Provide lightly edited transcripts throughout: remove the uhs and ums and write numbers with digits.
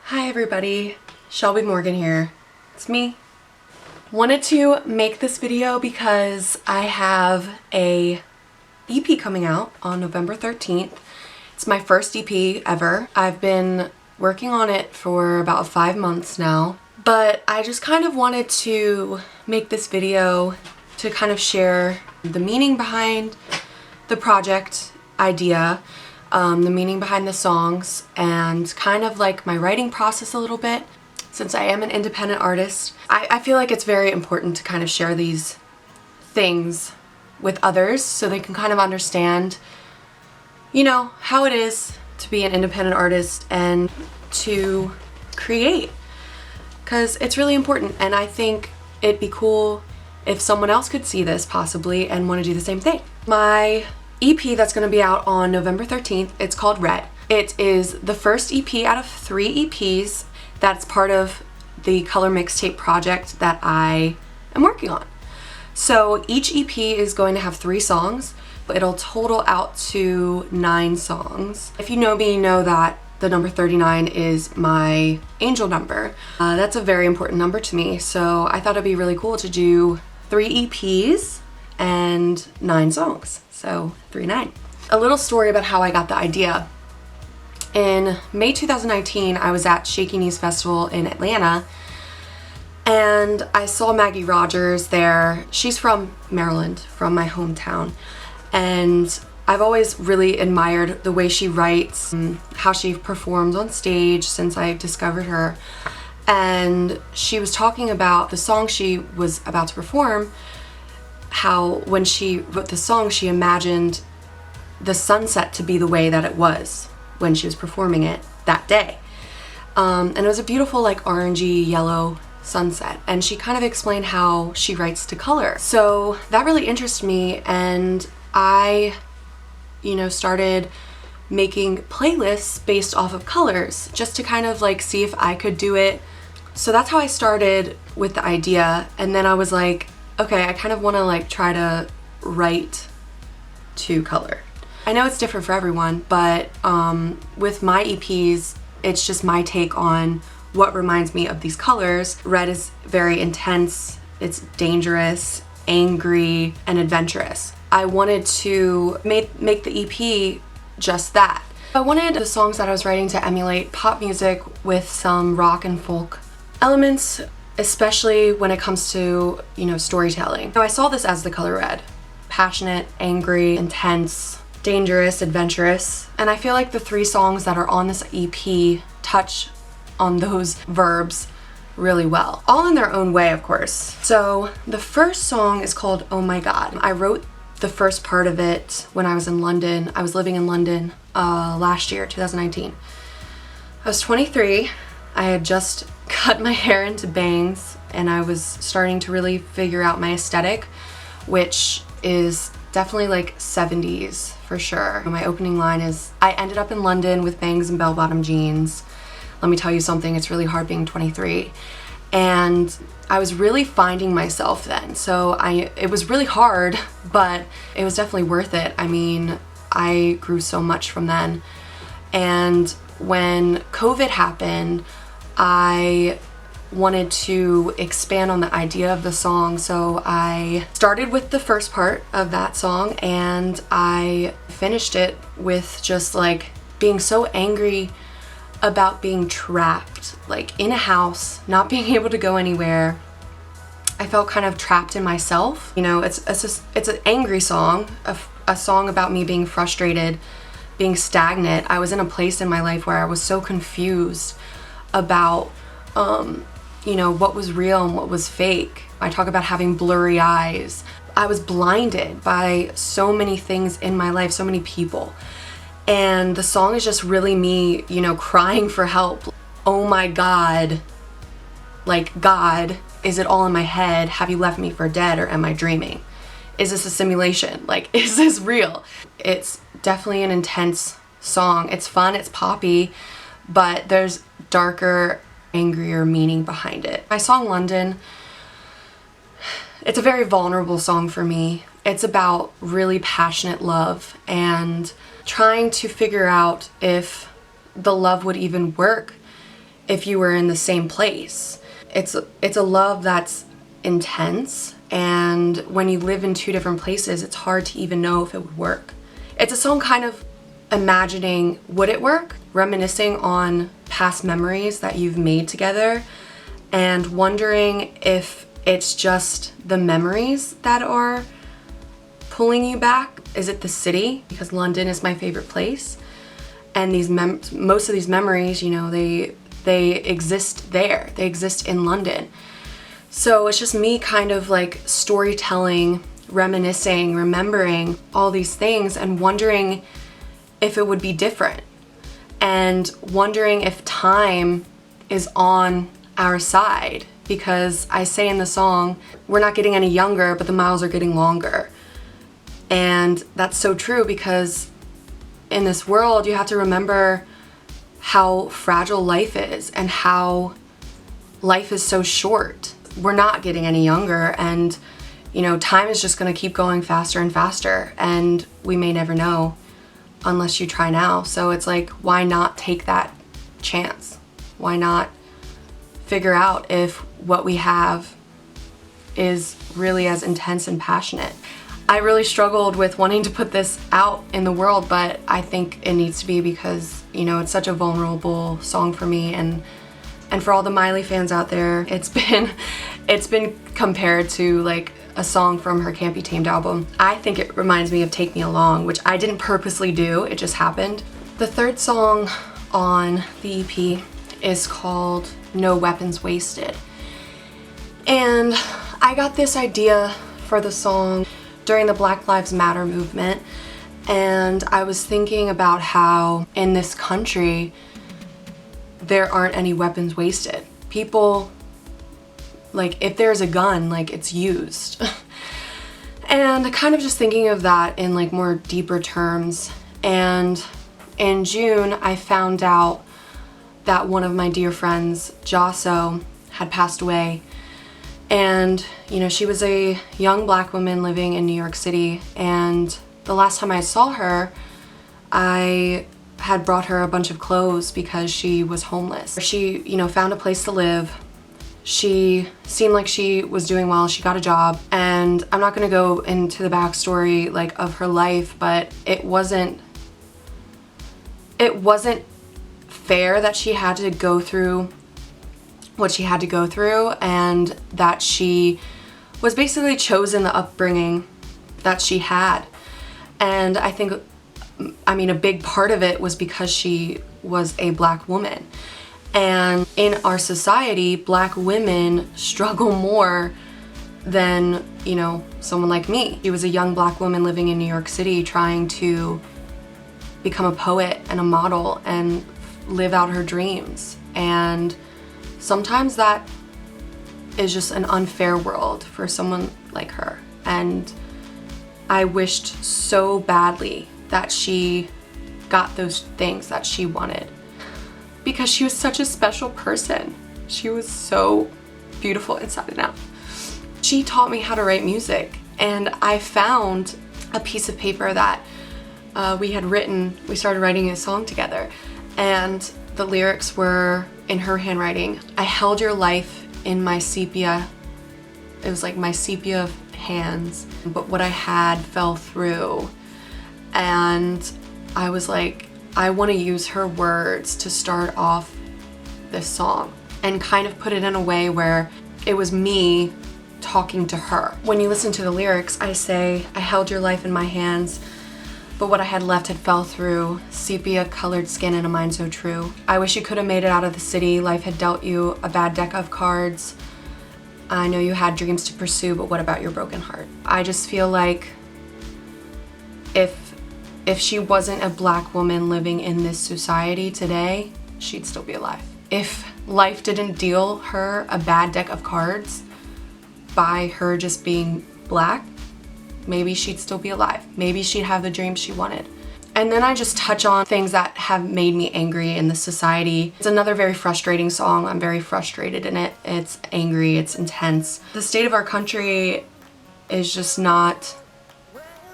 Hi everybody, Shelby Morgan here. It's me. Wanted to make this video because I have a EP coming out on November 13th. It's my first EP ever. I've been working on it for about 5 months now, but I just kind of wanted to make this video to kind of share the meaning behind the project idea, the meaning behind the songs, and kind of like my writing process a little bit. Since I am an independent artist, I feel like it's very important to kind of share these things with others so they can kind of understand, you know, how it is to be an independent artist and to create, because it's really important, and I think it'd be cool if someone else could see this possibly and want to do the same thing. My EP that's going to be out on November 13th, it's called Red. It is the first EP out of 3 EPs that's part of the Color Mixtape project that I am working on. So each EP is going to have 3 songs, but it'll total out to 9 songs. If you know me, you know that the number 39 is my angel number. That's a very important number to me, so I thought it'd be really cool to do 3 EPs and 9 songs, so 3-9. A little story about how I got the idea. In May 2019, I was at Shaky Knees Festival in Atlanta, and I saw Maggie Rogers there. She's from Maryland, from my hometown, and I've always really admired the way she writes, how she performs on stage since I discovered her. And she was talking about the song she was about to perform, how when she wrote the song, she imagined the sunset to be the way that it was when she was performing it that day. And it was a beautiful, like, orangey yellow sunset. And she kind of explained how she writes to color. So that really interested me, and I, started making playlists based off of colors just to kind of like see if I could do it. So that's how I started with the idea, and then I was like, okay, I kind of want to like try to write to color. I know it's different for everyone, but with my EPs, it's just my take on what reminds me of these colors. Red is very intense, it's dangerous, angry, and adventurous. I wanted to make the EP just that. I wanted the songs that I was writing to emulate pop music with some rock and folk elements, especially when it comes to, storytelling. So I saw this as the color red. Passionate, angry, intense, dangerous, adventurous. And I feel like the 3 songs that are on this EP touch on those verbs really well. All in their own way, of course. So the first song is called Oh My God. I wrote the first part of it when I was in London. I was living in London last year, 2019. I was 23. I had just cut my hair into bangs, and I was starting to really figure out my aesthetic, which is definitely like 70s for sure. My opening line is, I ended up in London with bangs and bell-bottom jeans. Let me tell you something, it's really hard being 23. And I was really finding myself then. So it was really hard, but it was definitely worth it. I mean, I grew so much from then. And when COVID happened, I wanted to expand on the idea of the song, so I started with the first part of that song, and I finished it with just like being so angry about being trapped, like in a house, not being able to go anywhere. I felt kind of trapped in myself. It's an angry song, a song about me being frustrated, being stagnant. I was in a place in my life where I was so confused about what was real and what was fake. I talk about having blurry eyes. I was blinded by so many things in my life, so many people. And the song is just really me, crying for help. Oh my God. Like, God, is it all in my head? Have you left me for dead, or am I dreaming? Is this a simulation? Like, is this real? It's definitely an intense song. It's fun, it's poppy, but there's darker, angrier meaning behind it. My song London, it's a very vulnerable song for me. It's about really passionate love and trying to figure out if the love would even work if you were in the same place. It's a love that's intense, and when you live in two different places, it's hard to even know if it would work. It's a song kind of imagining, would it work? Reminiscing on past memories that you've made together and wondering if it's just the memories that are pulling you back. Is it the city? Because London is my favorite place, and most of these memories, you know, they exist there. They exist in London. So it's just me kind of like storytelling, reminiscing, remembering all these things and wondering if it would be different, and wondering if time is on our side, because I say in the song, we're not getting any younger, but the miles are getting longer. And that's so true, because in this world, you have to remember how fragile life is and how life is so short. We're not getting any younger, and you know, time is just going to keep going faster and faster, and we may never know unless you try now. So it's like, why not take that chance? Why not figure out if what we have is really as intense and passionate? I really struggled with wanting to put this out in the world, but I think it needs to be, because, you know, it's such a vulnerable song for me, and for all the Miley fans out there. It's been compared to like a song from her Can't Be Tamed album. I think it reminds me of Take Me Along, which I didn't purposely do, it just happened. The third song on the EP is called No Weapons Wasted. And I got this idea for the song during the Black Lives Matter movement, and I was thinking about how in this country there aren't any weapons wasted. People, like, if there's a gun, like, it's used. And kind of just thinking of that in like more deeper terms. And in June, I found out that one of my dear friends, Josso, had passed away. And, you know, she was a young Black woman living in New York City, and the last time I saw her, I had brought her a bunch of clothes because she was homeless. She, you know, found a place to live. She seemed like she was doing well. She got a job, and I'm not gonna go into the backstory like of her life, but it wasn't fair that she had to go through what she had to go through, and that she was basically chosen the upbringing that she had. And I think, I mean, a big part of it was because she was a Black woman. And in our society, Black women struggle more than, you know, someone like me. She was a young Black woman living in New York City trying to become a poet and a model and live out her dreams. And sometimes that is just an unfair world for someone like her. And I wished so badly that she got those things that she wanted, because she was such a special person. She was so beautiful inside and out. She taught me how to write music, and I found a piece of paper that we had written. We started writing a song together, and the lyrics were in her handwriting. I held your life in my sepia. It was like my sepia hands, but what I had fell through. And I was like, I want to use her words to start off this song and kind of put it in a way where it was me talking to her. When you listen to the lyrics, I say, I held your life in my hands, but what I had left had fell through. Sepia colored skin and a mind so true. I wish you could have made it out of the city. Life had dealt you a bad deck of cards. I know you had dreams to pursue, but what about your broken heart? I just feel like if she wasn't a Black woman living in this society today, she'd still be alive. If life didn't deal her a bad deck of cards by her just being Black, maybe she'd still be alive. Maybe she'd have the dreams she wanted. And then I just touch on things that have made me angry in this society. It's another very frustrating song. I'm very frustrated in it. It's angry, it's intense. The state of our country is just not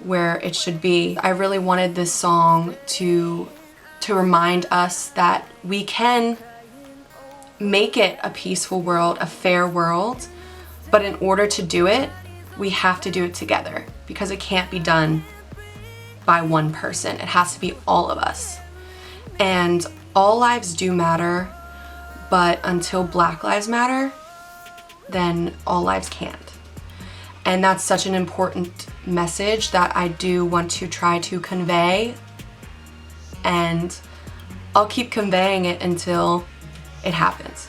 where it should be. I really wanted this song to remind us that we can make it a peaceful world, a fair world, but in order to do it, we have to do it together because it can't be done by one person. It has to be all of us. And all lives do matter, but until Black Lives Matter, then all lives can't. And that's such an important message that I do want to try to convey, and I'll keep conveying it until it happens.